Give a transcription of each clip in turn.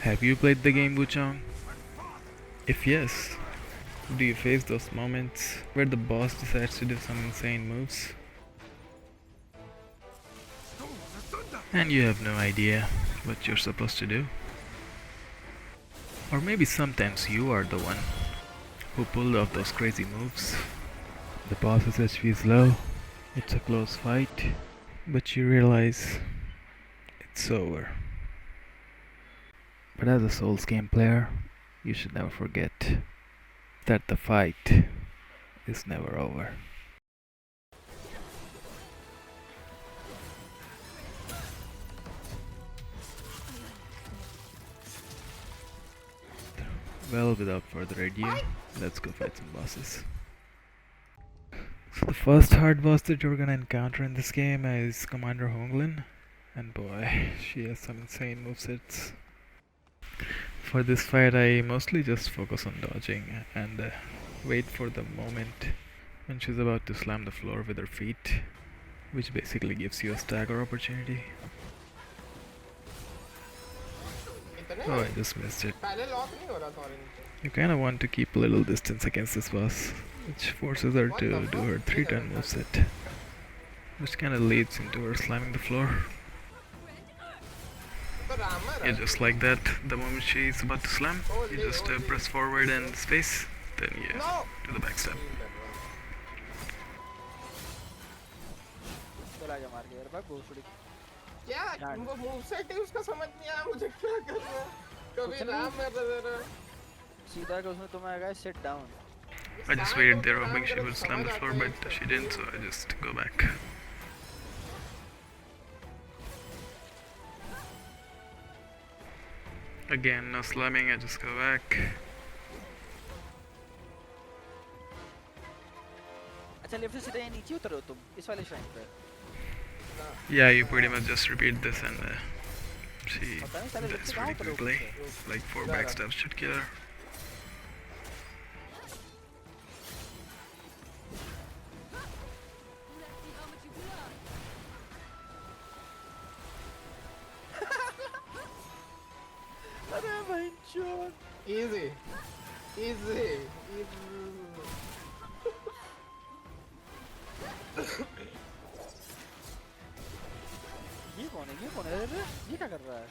Have you played the game, Wuchang? If yes, do you face those moments where the boss decides to do some insane moves and you have no idea what you're supposed to do? Or maybe sometimes you are the one who pulled off those crazy moves. The boss's HP is low, it's a close fight, but you realize it's over. But as a Souls game player, you should never forget that the fight is never over. Well, without further ado, let's go fight some bosses. So the first hard boss that you're gonna encounter in this game is Commander Honglan, and boy, she has some insane movesets. For this fight I mostly just focus on dodging and wait for the moment when she's about to slam the floor with her feet, which basically gives you a stagger opportunity. Oh, I just missed it. You kinda want to keep a little distance against this boss, which forces her to do her 3-turn moveset, which kinda leads into her slamming the floor. Yeah, just like that, the moment she's about to slam, you just press forward and space, then you do the backstab. I just waited there hoping she would slam the floor, but she didn't, so I just go back. Again, no slamming, I just go back. Yeah, you pretty much just repeat this and she dies pretty quickly. Like 4 backstabs should kill her. Easy. Easy. ये कौन है रे ये क्या कर रहा है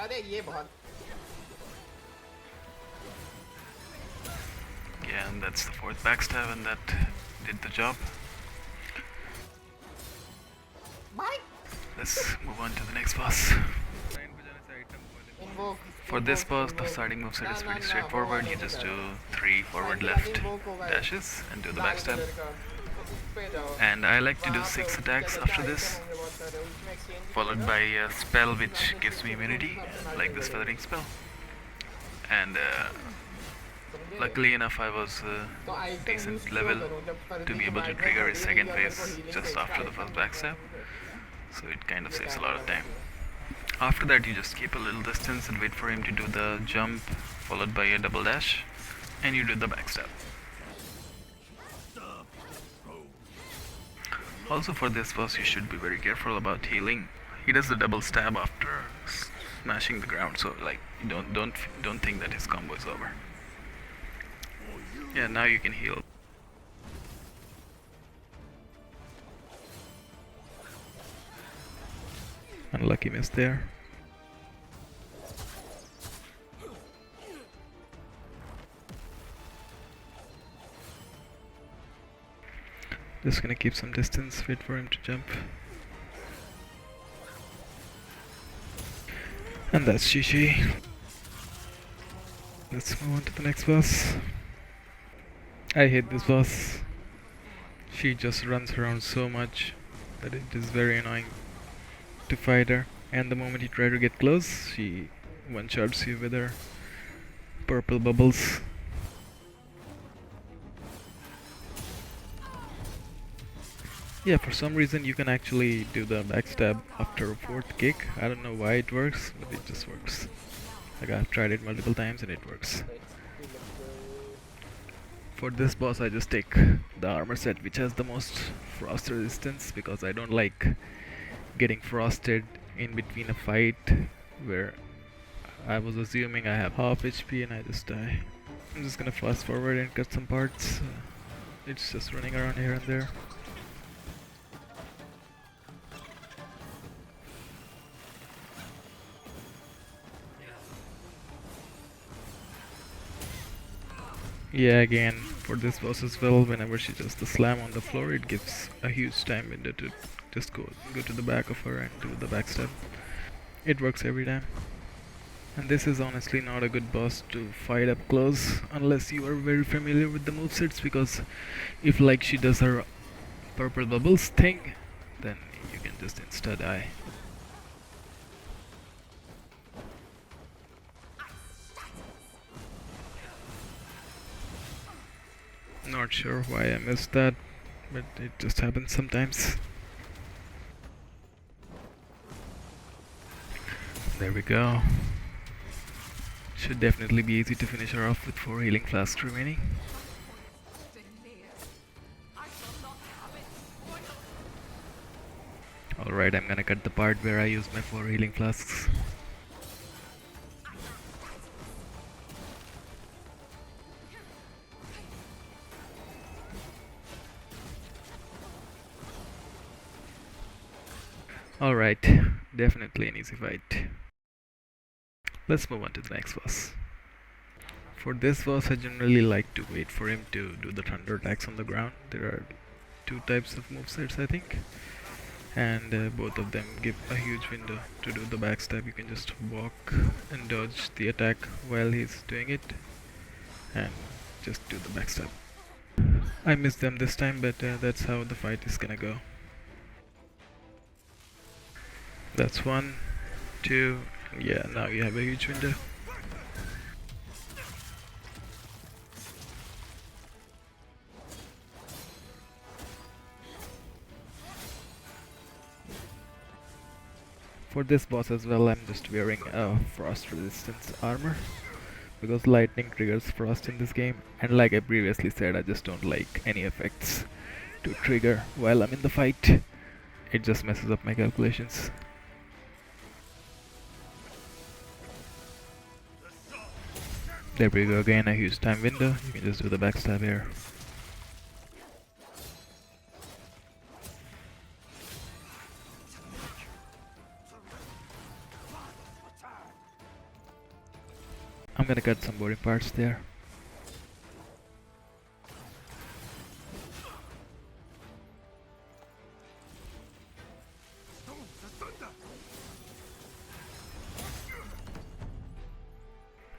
अरे ये बहुत Yeah, and that's the 4th backstab and that did the job. Let's move on to the next boss. For this boss, the starting moveset is pretty straightforward. You just do 3 forward left dashes and do the backstab. And I like to do 6 attacks after this, followed by a spell which gives me immunity, like this Feathery spell. And luckily enough I was decent level to be able to trigger his second phase just after the first backstab. So it kind of saves a lot of time. After that you just keep a little distance and wait for him to do the jump followed by a double dash and you do the backstab. Also for this boss you should be very careful about healing. He does the double stab after smashing the ground, so like don't think that his combo is over. Yeah, now you can heal. Unlucky miss there. Just gonna keep some distance, wait for him to jump. And that's GG. Let's move on to the next boss. I hate this boss. She just runs around so much that it is very annoying to fight her, and the moment you try to get close, she one-shots you with her purple bubbles. Yeah, for some reason you can actually do the backstab after a 4th kick. I don't know why it works, but it just works. Like I've tried it multiple times and it works. For this boss I just take the armor set which has the most frost resistance, because I don't like getting frosted in between a fight where I was assuming I have half HP and I just die. I'm just gonna fast forward and cut some parts. It's just running around here and there. Yeah, again, for this boss as well, whenever she does the slam on the floor, it gives a huge time window to just go to the back of her and do the backstab. It works every time. And this is honestly not a good boss to fight up close unless you are very familiar with the movesets, because if like she does her purple bubbles thing, then you can just insta die. Not sure why I missed that, but it just happens sometimes. There we go. Should definitely be easy to finish her off with 4 healing flasks remaining. Alright, I'm gonna cut the part where I use my 4 healing flasks. Alright, definitely an easy fight. Let's move on to the next boss. For this boss I generally like to wait for him to do the thunder attacks on the ground. There are 2 types of movesets I think, and both of them give a huge window to do the backstab. You can just walk and dodge the attack while he's doing it and just do the backstab. I missed them this time, but that's how the fight is gonna go. That's 1, 2, yeah, now you have a huge window. For this boss as well, I'm just wearing a frost resistance armor, because lightning triggers frost in this game, and like I previously said, I just don't like any effects to trigger while I'm in the fight. It just messes up my calculations. There we go, again a huge time window. You can just do the backstab here. I'm gonna cut some boring parts there.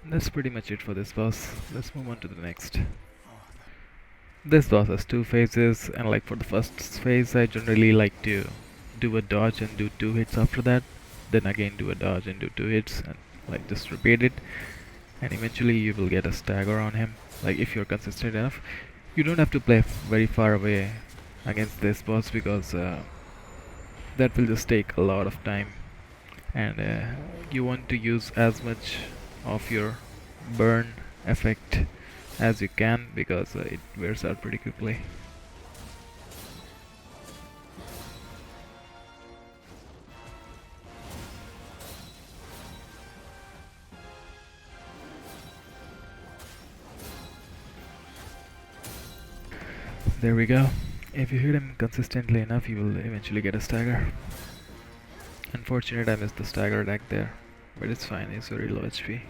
That's pretty much it for this boss. Let's move on to the next. This boss has 2 phases, and like for the first phase I generally like to do a dodge and do 2 hits after that, then again do a dodge and do 2 hits, and like just repeat it, and eventually you will get a stagger on him. Like if you're consistent enough, you don't have to play very far away against this boss, because that will just take a lot of time, and you want to use as much of your burn effect as you can, because it wears out pretty quickly. There we go. If you hit him consistently enough, you will eventually get a stagger. Unfortunate I missed the stagger attack there, but it's fine, he's very low HP.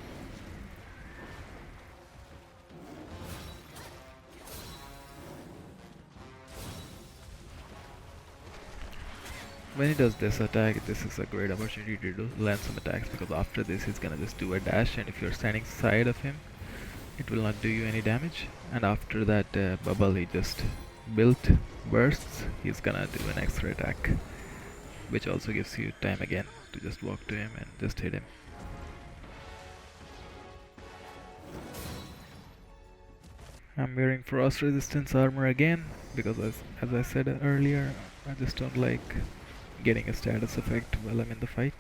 When he does this attack, this is a great opportunity to land some attacks, because after this he's gonna just do a dash, and if you're standing side of him, it will not do you any damage. And after that bubble he just built bursts, he's gonna do an extra attack, which also gives you time again to just walk to him and just hit him. I'm wearing frost resistance armor again, because as I said earlier, I just don't like getting a status effect while I'm in the fight.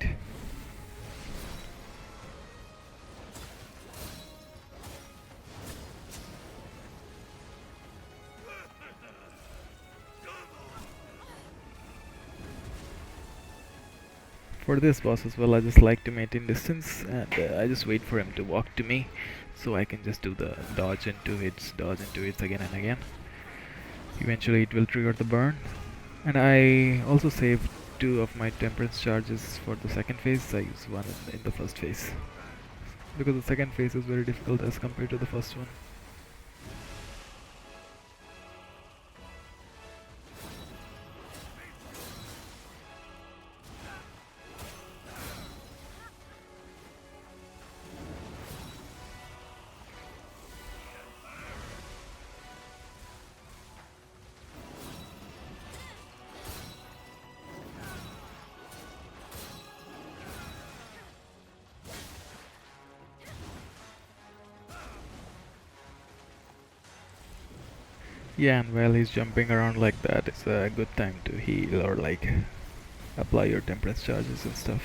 For this boss as well, I just like to maintain distance, and I just wait for him to walk to me, so I can just do the dodge into hits again and again. Eventually it will trigger the burn. And I also save 2 of my temperance charges for the second phase. I use one in the first phase, because the second phase is very difficult as compared to the first one. Yeah, and while he's jumping around like that, it's a good time to heal or like apply your temperance charges and stuff.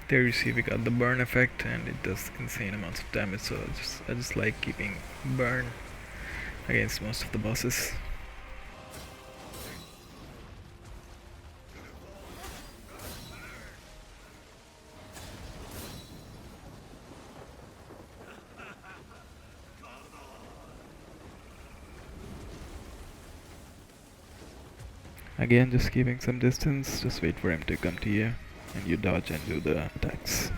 There you see we got the burn effect, and it does insane amounts of damage, so I just like keeping burn against most of the bosses. Again, just keeping some distance, just wait for him to come to you, and you dodge and do the attacks.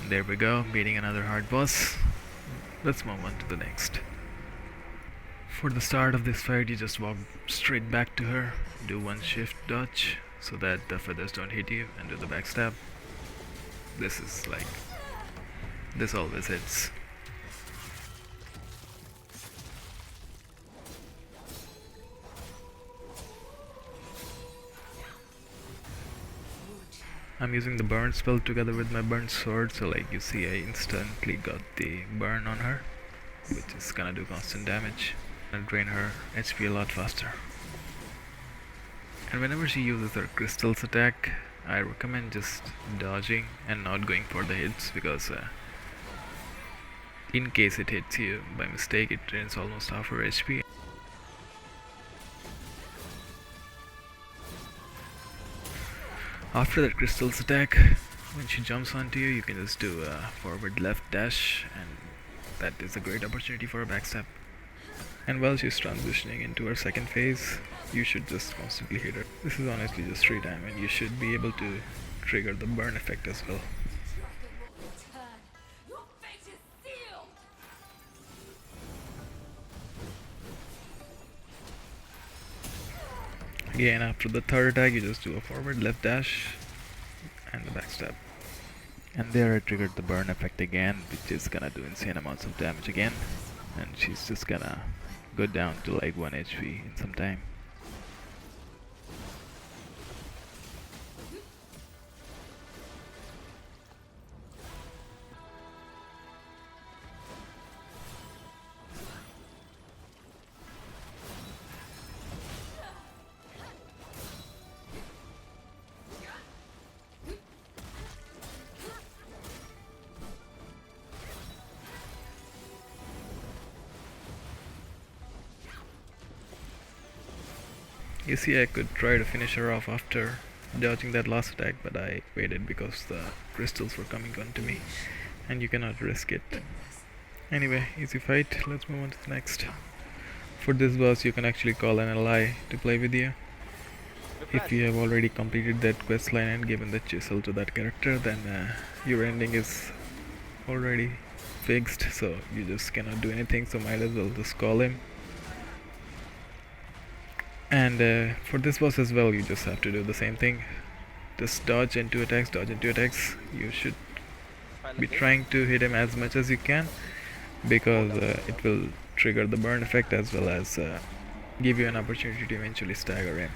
There we go, beating another hard boss. Let's move on to the next. For the start of this fight, you just walk straight back to her, do one shift dodge so that the feathers don't hit you, and do the backstab. This is like, this always hits. I'm using the burn spell together with my burn sword, so like you see I instantly got the burn on her, which is gonna do constant damage and drain her HP a lot faster. And whenever she uses her crystals attack, I recommend just dodging and not going for the hits, because in case it hits you by mistake, it drains almost half her HP. After that crystals attack, when she jumps onto you, you can just do a forward left dash, and that is a great opportunity for a backstab. And while she's transitioning into her second phase, you should just constantly hit her. This is honestly just free time, and you should be able to trigger the burn effect as well. Again, after the third attack, you just do a forward left dash and the backstab. And there I triggered the burn effect again, which is gonna do insane amounts of damage again. And she's just gonna go down to like 1 HP in some time. You see, I could try to finish her off after dodging that last attack, but I waited because the crystals were coming onto me, and you cannot risk it. Anyway, easy fight, let's move on to the next. For this boss, you can actually call an ally to play with you. If you have already completed that quest line and given the chisel to that character, then your ending is already fixed, so you just cannot do anything, so might as well just call him. And for this boss as well, you just have to do the same thing. Just dodge into attacks, dodge into attacks. You should be trying to hit him as much as you can, because it will trigger the burn effect as well as give you an opportunity to eventually stagger him.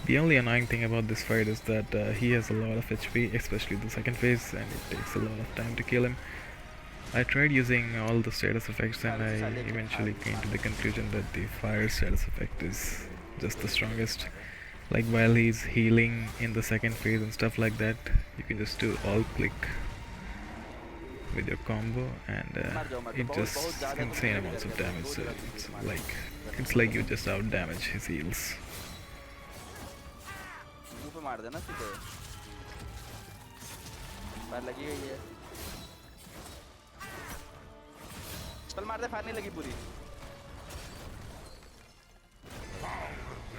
The only annoying thing about this fight is that he has a lot of HP, especially the second phase, and it takes a lot of time to kill him. I tried using all the status effects and I eventually came to the conclusion that the fire status effect is just the strongest. Like while he's healing in the second phase and stuff like that, you can just do alt click with your combo and it just insane amounts of damage. So it's like you just out damage his heals. मार देना सीधे fire लगी हुई है चल मार they fire नहीं लगी पूरी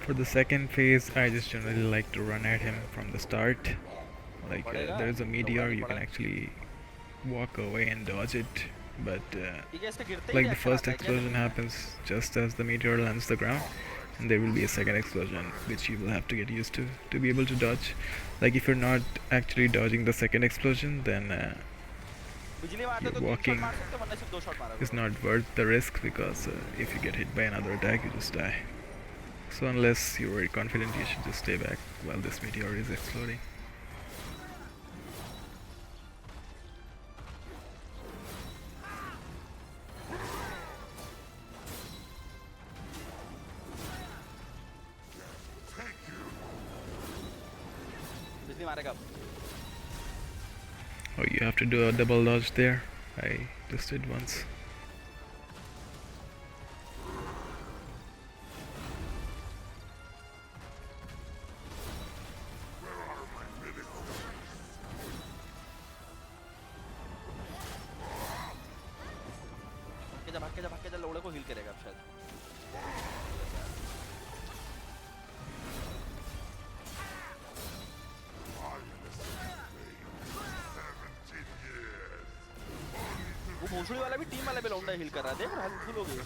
For the second phase, I just generally like to run at him from the start. Like there's a meteor, you can actually walk away and dodge it, but like the first explosion happens just as the meteor lands the ground, and there will be a second explosion which you will have to get used to be able to dodge. Like if you're not actually dodging the second explosion, then your walking is not worth the risk, because if you get hit by another attack, you just die. So unless you're very confident, you should just stay back while this meteor is exploding. Oh, you have to do a double dodge there. I just did once. भाग के जा लोड़े को heal करेगा अब शायद वो भोसड़ी वाला भी टीम वाला पे लौंडा हील कर रहा है देख हम फुल हो गए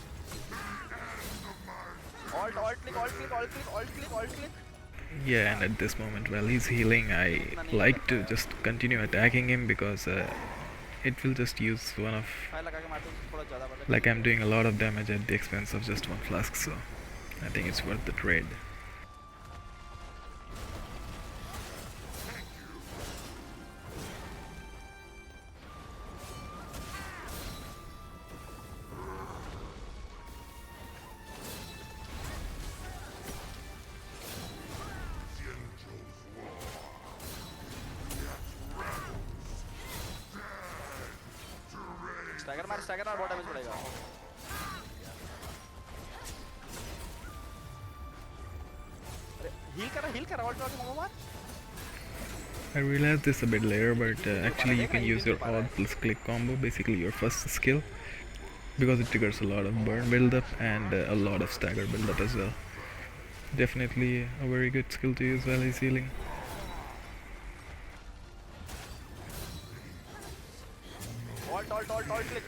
alt click. Yeah, and at this moment while he's healing, I like to just continue attacking him, because it will just use one of, like I'm doing a lot of damage at the expense of just one flask, so I think it's worth the trade. Stagger मार बहुत damage पड़ेगा अरे heal कर alt वाले मंगो मार I realized this a bit later, but actually you can use your alt plus click combo, basically your first skill, because it triggers a lot of burn build-up and a lot of stagger build-up as well. Definitely a very good skill to use while he's healing. alt click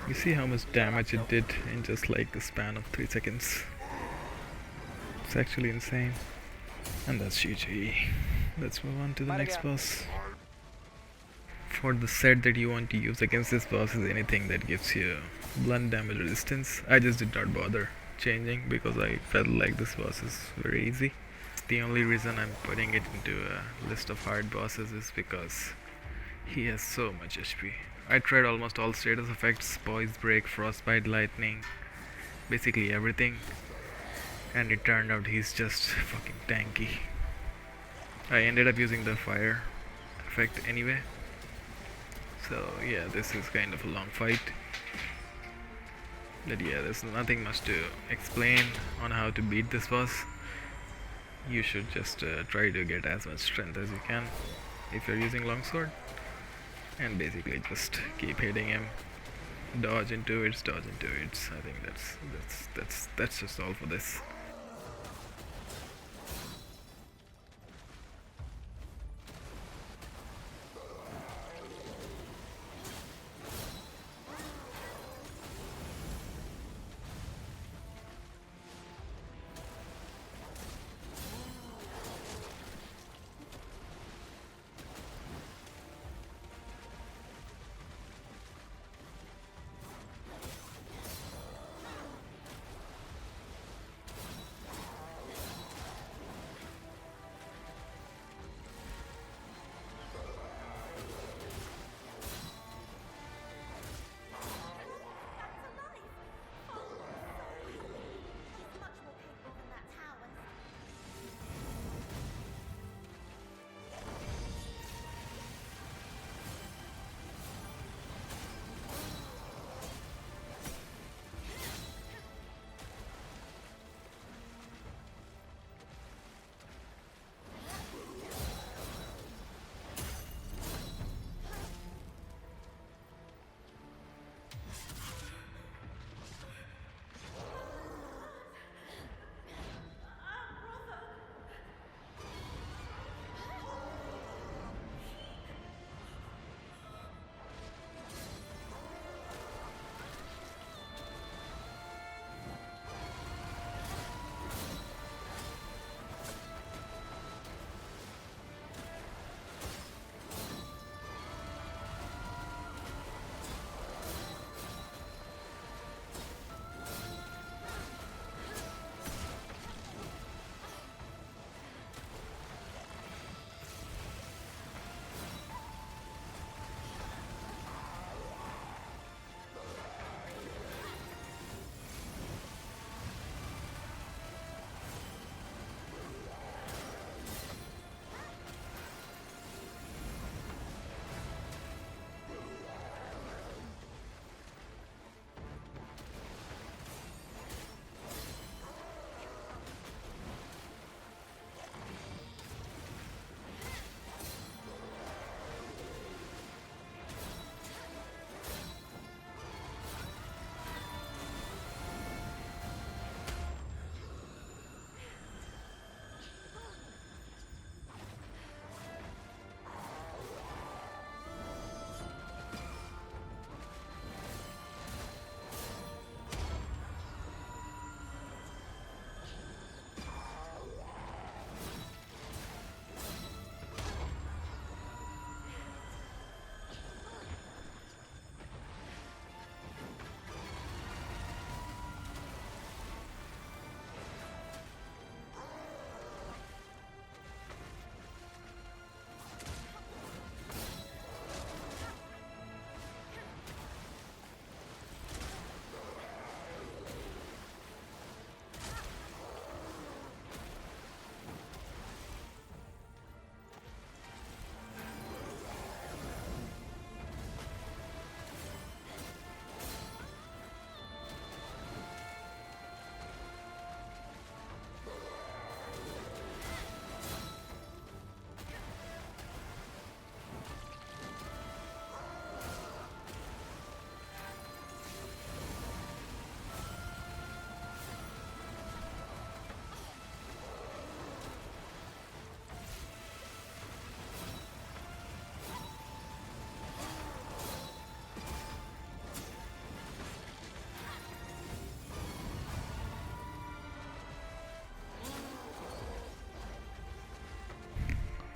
You see how much damage it did in just like a span of 3 seconds. It's actually insane. And that's GG. Let's move on to the next boss. For the set that you want to use against this boss is anything that gives you blunt damage resistance. I just did not bother changing because I felt like this boss is very easy. The only reason I'm putting it into a list of hard bosses is because he has so much HP. I tried almost all status effects, poise break, frostbite, lightning, basically everything, and it turned out he's just fucking tanky. I ended up using the fire effect anyway. So yeah, this is kind of a long fight. But yeah, there's nothing much to explain on how to beat this boss. You should just try to get as much strength as you can if you're using longsword. and basically just keep hitting him. Dodge into it, dodge into it. I think that's just all for this.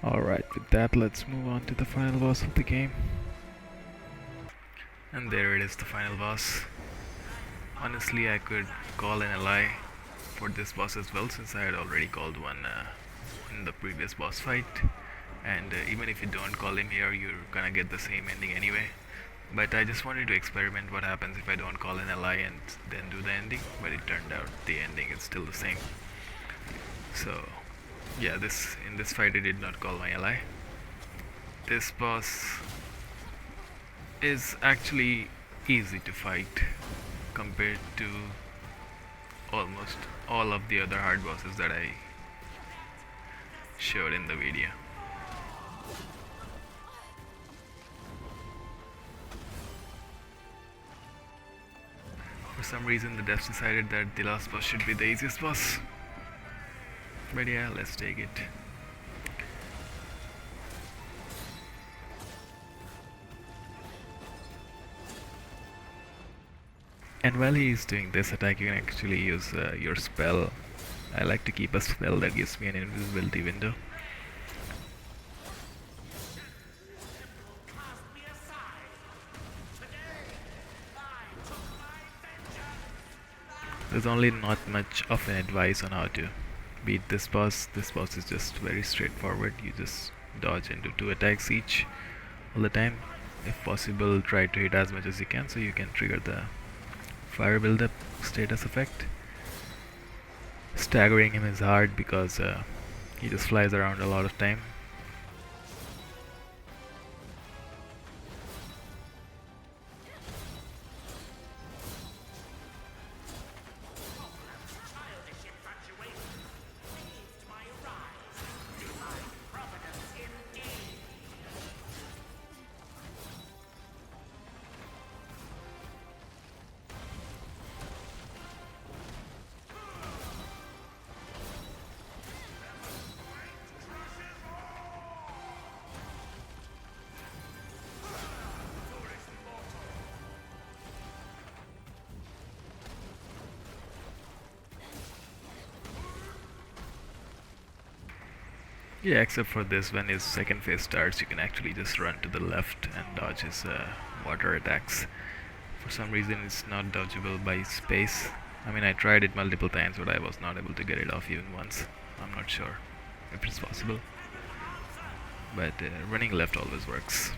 Alright, with that, let's move on to the final boss of the game. And there it is, the final boss. Honestly, I could call an ally for this boss as well, since I had already called one in the previous boss fight. And even if you don't call him here, you're gonna get the same ending anyway. But I just wanted to experiment what happens if I don't call an ally and then do the ending. But it turned out the ending is still the same. So yeah, in this fight I did not call my ally. This boss is actually easy to fight compared to almost all of the other hard bosses that I showed in the video. For some reason the devs decided that the last boss should be the easiest boss. But yeah, let's take it. And while he is doing this attack, you can actually use your spell. I like to keep a spell that gives me an invisibility window. There's only not much of an advice on how to beat this boss. This boss is just very straightforward. You just dodge and do 2 attacks each all the time. If possible, try to hit as much as you can so you can trigger the fire buildup status effect. Staggering him is hard because he just flies around a lot of time. Yeah, except for this, when his second phase starts, you can actually just run to the left and dodge his water attacks. For some reason, it's not dodgeable by space. I mean, I tried it multiple times, but I was not able to get it off even once. I'm not sure if it's possible. But running left always works.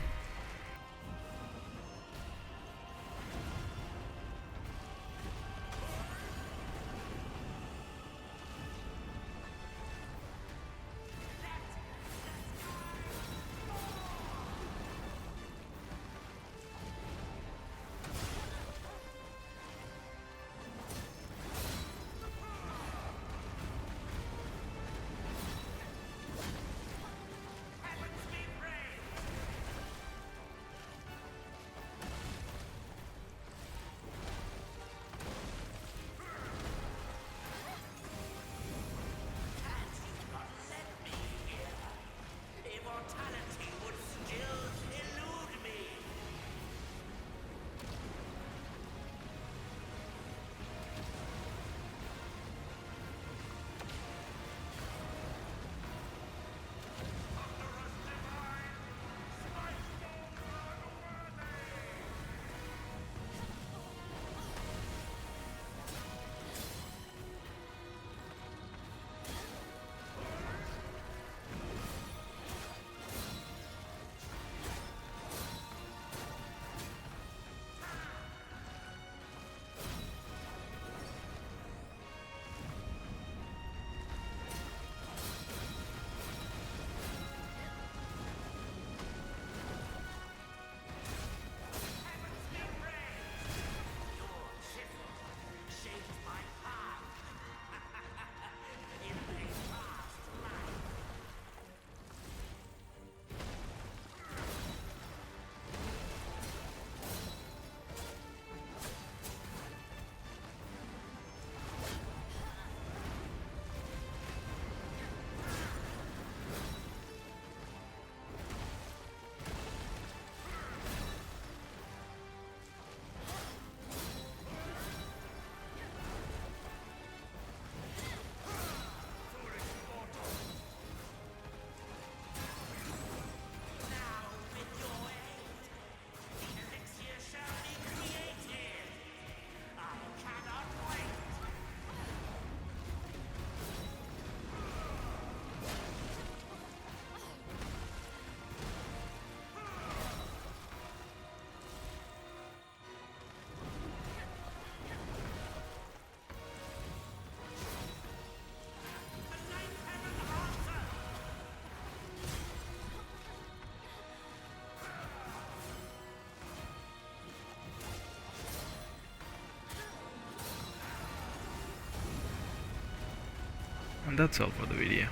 And that's all for the video.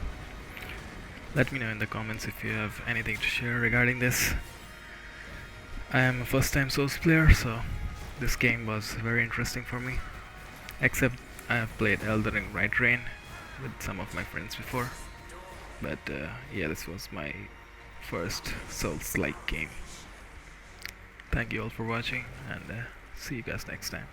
Let me know in the comments if you have anything to share regarding this. I am a first time Souls player, so this game was very interesting for me. Except I have played Elden Ring Right Rain with some of my friends before. But yeah, this was my first Souls-like game. Thank you all for watching, and see you guys next time.